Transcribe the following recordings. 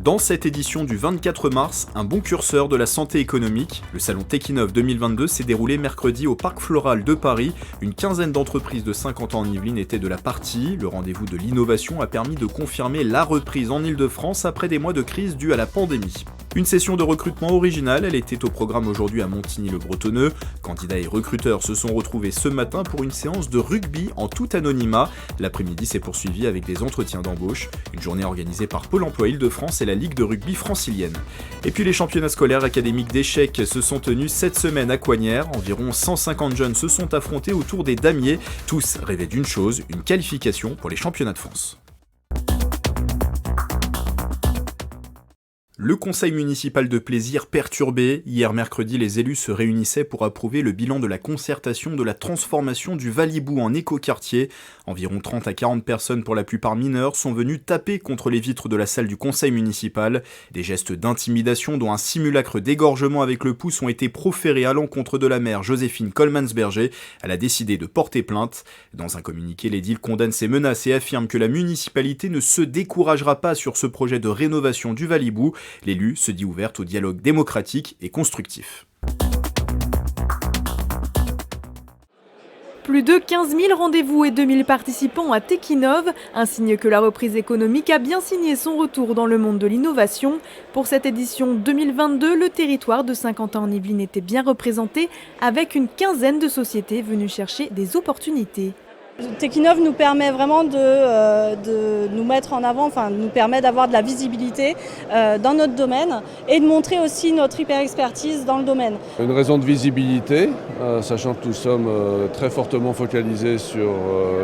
Dans cette édition du 24 mars, un bon curseur de la santé économique, le salon Techinnov 2022 s'est déroulé mercredi au Parc Floral de Paris. Une quinzaine d'entreprises de 50 ans en Yvelines étaient de la partie. Le rendez-vous de l'innovation a permis de confirmer la reprise en Île-de-France après des mois de crise due à la pandémie. Une session de recrutement originale, elle était au programme aujourd'hui à Montigny-le-Bretonneux. Candidats et recruteurs se sont retrouvés ce matin pour une séance de rugby en tout anonymat. L'après-midi s'est poursuivi avec des entretiens d'embauche, une journée organisée par Pôle emploi Île-de-France et la Ligue de rugby francilienne. Et puis les championnats scolaires académiques d'échecs se sont tenus cette semaine à Coignères. Environ 150 jeunes se sont affrontés autour des damiers. Tous rêvaient d'une chose, une qualification pour les championnats de France. Le conseil municipal de Plaisir perturbé. Hier mercredi, les élus se réunissaient pour approuver le bilan de la concertation de la transformation du Valibou en écoquartier. Environ 30 à 40 personnes, pour la plupart mineures, sont venues taper contre les vitres de la salle du conseil municipal. Des gestes d'intimidation, dont un simulacre d'égorgement avec le pouce, ont été proférés à l'encontre de la maire Joséphine Coleman-Berger. Elle a décidé de porter plainte. Dans un communiqué, l'édile condamne ces menaces et affirme que la municipalité ne se découragera pas sur ce projet de rénovation du Valibou. L'élu se dit ouverte au dialogue démocratique et constructif. Plus de 15 000 rendez-vous et 2 000 participants à Techinnov, un signe que la reprise économique a bien signé son retour dans le monde de l'innovation. Pour cette édition 2022, le territoire de Saint-Quentin en Yvelines était bien représenté avec une quinzaine de sociétés venues chercher des opportunités. Techinnov nous permet vraiment de nous mettre en avant, nous permet d'avoir de la visibilité dans notre domaine et de montrer aussi notre hyper-expertise dans le domaine. Une raison de visibilité, sachant que nous sommes très fortement focalisés sur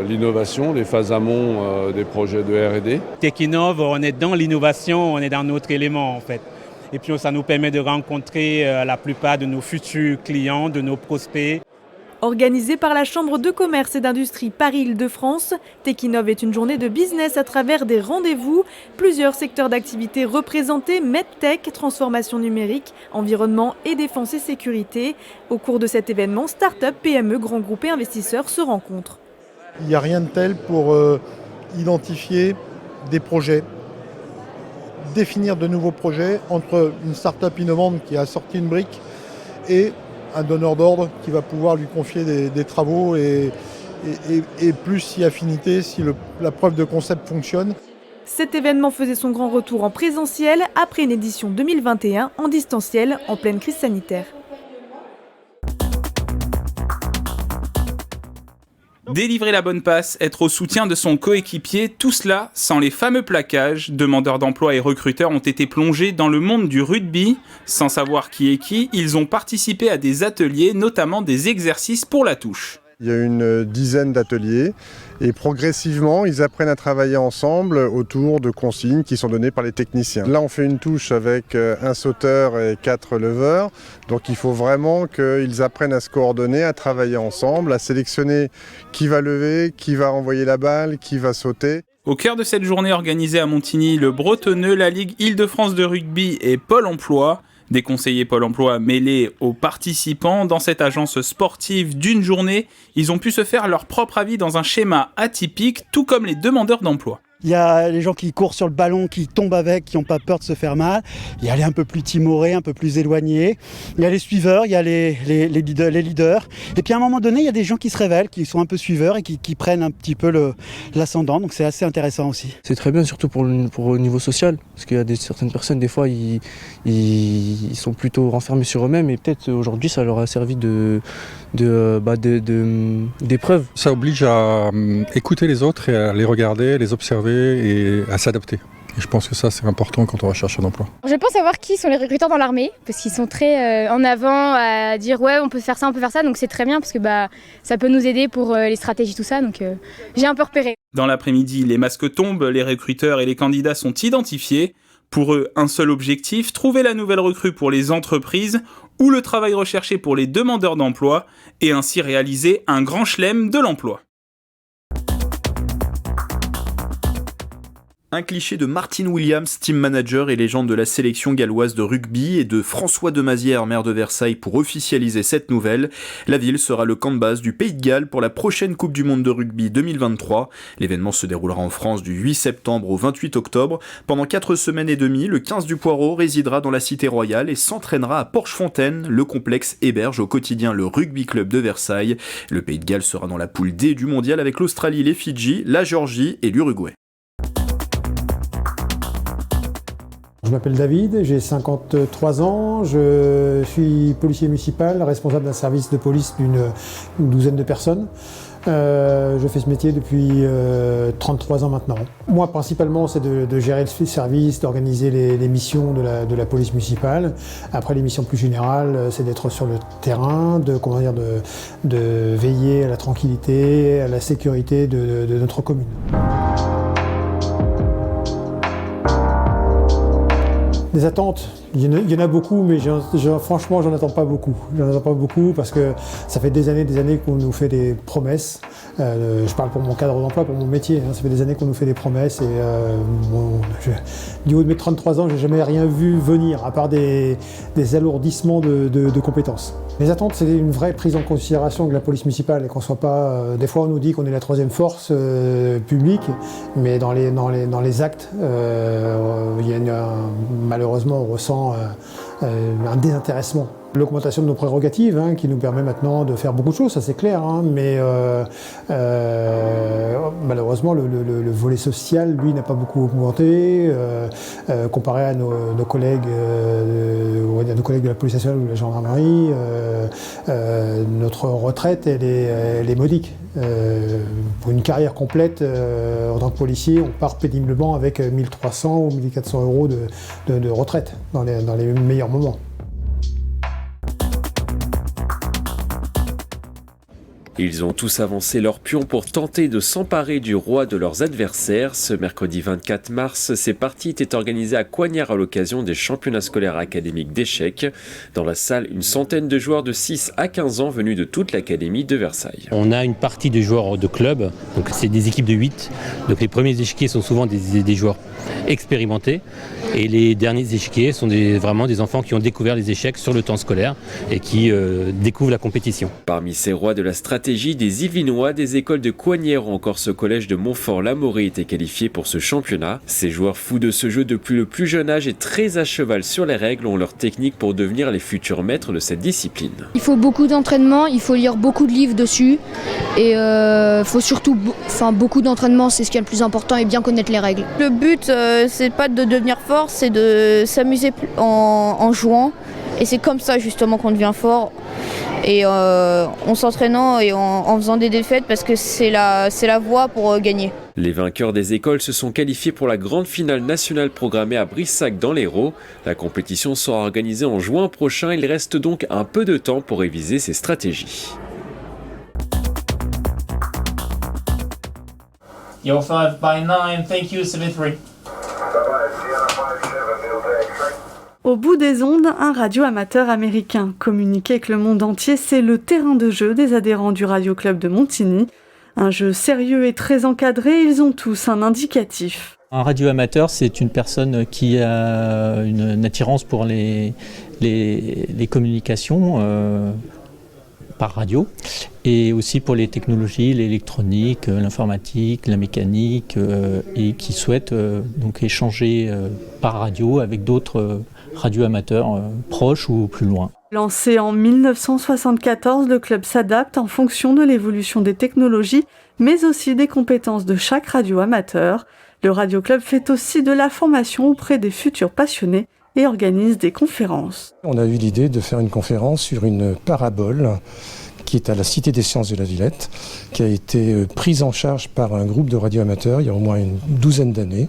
l'innovation, les phases amont des projets de R&D. Techinnov, on est dans l'innovation, on est dans notre élément en fait. Et puis ça nous permet de rencontrer la plupart de nos futurs clients, de nos prospects. Organisée par la Chambre de commerce et d'industrie Paris-Île-de-France, Techinnov est une journée de business à travers des rendez-vous. Plusieurs secteurs d'activité représentés, MedTech, transformation numérique, environnement et défense et sécurité. Au cours de cet événement, start-up, PME, grands groupes et investisseurs se rencontrent. Il n'y a rien de tel pour identifier des projets, définir de nouveaux projets entre une start-up innovante qui a sorti une brique et un donneur d'ordre qui va pouvoir lui confier des travaux et plus si affinité, si la preuve de concept fonctionne. Cet événement faisait son grand retour en présentiel après une édition 2021 en distanciel en pleine crise sanitaire. Délivrer la bonne passe, être au soutien de son coéquipier, tout cela sans les fameux plaquages. Demandeurs d'emploi et recruteurs ont été plongés dans le monde du rugby. Sans savoir qui est qui, ils ont participé à des ateliers, notamment des exercices pour la touche. Il y a une dizaine d'ateliers et progressivement, ils apprennent à travailler ensemble autour de consignes qui sont données par les techniciens. Là, on fait une touche avec un sauteur et 4 leveurs. Donc, il faut vraiment qu'ils apprennent à se coordonner, à travailler ensemble, à sélectionner qui va lever, qui va envoyer la balle, qui va sauter. Au cœur de cette journée organisée à Montigny-le-Bretonneux, la Ligue Île-de-France de rugby et Pôle emploi. Des conseillers Pôle emploi mêlés aux participants. Dans cette agence sportive d'une journée, ils ont pu se faire leur propre avis dans un schéma atypique, tout comme les demandeurs d'emploi. Il y a les gens qui courent sur le ballon, qui tombent avec, qui n'ont pas peur de se faire mal. Il y a les un peu plus timorés, un peu plus éloignés. Il y a les suiveurs, il y a les leaders. Et puis à un moment donné, il y a des gens qui se révèlent, qui sont un peu suiveurs et qui prennent un petit peu l'ascendant. Donc c'est assez intéressant aussi. C'est très bien, surtout pour le niveau social. Parce qu'il y a certaines personnes, des fois, ils sont plutôt renfermés sur eux-mêmes. Et peut-être aujourd'hui, ça leur a servi d'épreuve. Ça oblige à écouter les autres et à les regarder, les observer et à s'adapter. Et je pense que ça, c'est important quand on recherche un emploi. Je pense savoir qui sont les recruteurs dans l'armée, parce qu'ils sont très en avant à dire ouais, on peut faire ça, donc c'est très bien, parce que ça peut nous aider pour les stratégies, tout ça, donc j'ai un peu repéré. Dans l'après-midi, les masques tombent, les recruteurs et les candidats sont identifiés. Pour eux, un seul objectif, trouver la nouvelle recrue pour les entreprises ou le travail recherché pour les demandeurs d'emploi, et ainsi réaliser un grand chelem de l'emploi. Un cliché de Martin Williams, team manager et légende de la sélection galloise de rugby, et de François Demazière, maire de Versailles, pour officialiser cette nouvelle. La ville sera le camp de base du Pays de Galles pour la prochaine Coupe du Monde de rugby 2023. L'événement se déroulera en France du 8 septembre au 28 octobre. Pendant 4 semaines et demie, le 15 du Poireau résidera dans la Cité Royale et s'entraînera à Porchefontaine. Le complexe héberge au quotidien le Rugby Club de Versailles. Le Pays de Galles sera dans la poule D du mondial avec l'Australie, les Fidji, la Géorgie et l'Uruguay. Je m'appelle David, j'ai 53 ans, je suis policier municipal, responsable d'un service de police d'une douzaine de personnes. Je fais ce métier depuis 33 ans maintenant. Moi, principalement, c'est de gérer le service, d'organiser les missions de la police municipale. Après, les missions plus générales, c'est d'être sur le terrain, de veiller à la tranquillité, à la sécurité de notre commune. Des attentes, il y en a beaucoup, mais franchement, j'en attends pas beaucoup. J'en attends pas beaucoup parce que ça fait des années qu'on nous fait des promesses. Je parle pour mon cadre d'emploi, pour mon métier. Ça fait des années qu'on nous fait des promesses et du haut de mes 33 ans, j'ai jamais rien vu venir, à part des alourdissements de compétences. Les attentes, c'est une vraie prise en considération de la police municipale et qu'on soit pas. Des fois, on nous dit qu'on est la troisième force publique, mais dans les actes, malheureusement, on ressent un désintéressement. L'augmentation de nos prérogatives qui nous permet maintenant de faire beaucoup de choses, ça c'est clair, mais malheureusement le volet social, lui, n'a pas beaucoup augmenté comparé à nos collègues, de la police nationale ou de la gendarmerie. Notre retraite, elle est modique. Pour une carrière complète en tant que policier, on part péniblement avec 1300 ou 1400 euros de retraite dans les meilleurs moments. Ils ont tous avancé leur pion pour tenter de s'emparer du roi de leurs adversaires. Ce mercredi 24 mars, ces parties étaient organisées à Coignard à l'occasion des championnats scolaires académiques d'échecs. Dans la salle, une centaine de joueurs de 6 à 15 ans venus de toute l'académie de Versailles. On a une partie de joueurs de club, donc c'est des équipes de 8. Donc les premiers échiquiers sont souvent des joueurs expérimentés et les derniers échiquiers sont vraiment des enfants qui ont découvert les échecs sur le temps scolaire et qui découvrent la compétition. Parmi ces rois de la stratégie, des Yvelinois, des écoles de Coignères ou encore ce collège de Montfort-l'Amaury étaient qualifiés pour ce championnat. Ces joueurs fous de ce jeu depuis le plus jeune âge et très à cheval sur les règles ont leur technique pour devenir les futurs maîtres de cette discipline. Il faut beaucoup d'entraînement, il faut lire beaucoup de livres dessus et il faut surtout beaucoup d'entraînement, c'est ce qui est le plus important, et bien connaître les règles. Le but, c'est pas de devenir fort, c'est de s'amuser en jouant, et c'est comme ça justement qu'on devient fort, et en s'entraînant et en faisant des défaites, parce que c'est la voie pour gagner. Les vainqueurs des écoles se sont qualifiés pour la grande finale nationale programmée à Brissac dans l'Hérault. La compétition sera organisée en juin prochain, il reste donc un peu de temps pour réviser ses stratégies. Yo 5 by 9, thank you 73. Au bout des ondes, un radio-amateur américain. Communiquer avec le monde entier, c'est le terrain de jeu des adhérents du Radio Club de Montigny. Un jeu sérieux et très encadré, ils ont tous un indicatif. Un radio-amateur, c'est une personne qui a une attirance pour les communications par radio, et aussi pour les technologies, l'électronique, l'informatique, la mécanique, et qui souhaitent donc échanger par radio avec d'autres radio-amateurs proches ou plus loin. Lancé en 1974, le club s'adapte en fonction de l'évolution des technologies, mais aussi des compétences de chaque radio-amateur. Le Radio Club fait aussi de la formation auprès des futurs passionnés et organise des conférences. On a eu l'idée de faire une conférence sur une parabole qui est à la Cité des Sciences de la Villette, qui a été prise en charge par un groupe de radioamateurs il y a au moins une douzaine d'années.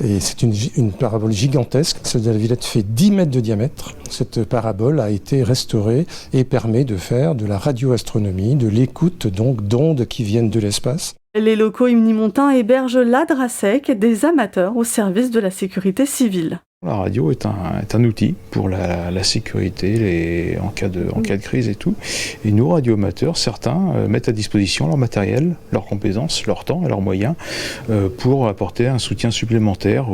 Et c'est une parabole gigantesque. Celle de la Villette fait 10 mètres de diamètre. Cette parabole a été restaurée et permet de faire de la radioastronomie, de l'écoute donc d'ondes qui viennent de l'espace. Les locaux Unimontin hébergent l'ADRASEC, des amateurs au service de la sécurité civile. La radio est un outil pour la sécurité en cas de crise et tout. Et nos radioamateurs, certains mettent à disposition leur matériel, leurs compétences, leur temps et leurs moyens pour apporter un soutien supplémentaire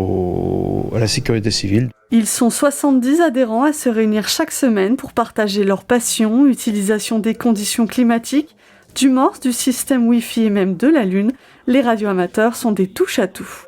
à la sécurité civile. Ils sont 70 adhérents à se réunir chaque semaine pour partager leur passion, utilisation des conditions climatiques, du Morse, du système Wi-Fi et même de la Lune. Les radioamateurs sont des touche-à-tout.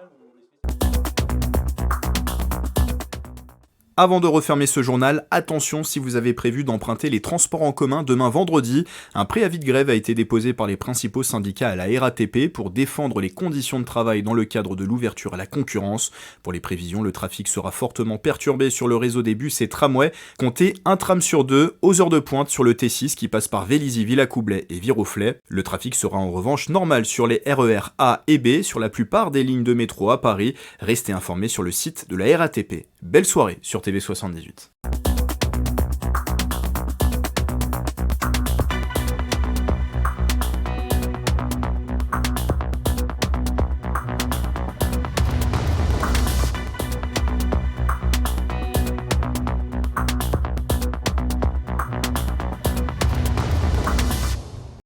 Avant de refermer ce journal, attention si vous avez prévu d'emprunter les transports en commun demain vendredi. Un préavis de grève a été déposé par les principaux syndicats à la RATP pour défendre les conditions de travail dans le cadre de l'ouverture à la concurrence. Pour les prévisions, le trafic sera fortement perturbé sur le réseau des bus et tramways. Comptez un tram sur 2 aux heures de pointe sur le T6 qui passe par Vélizy, Villacoublay et Viroflay. Le trafic sera en revanche normal sur les RER A et B sur la plupart des lignes de métro à Paris. Restez informés sur le site de la RATP. Belle soirée sur TV78.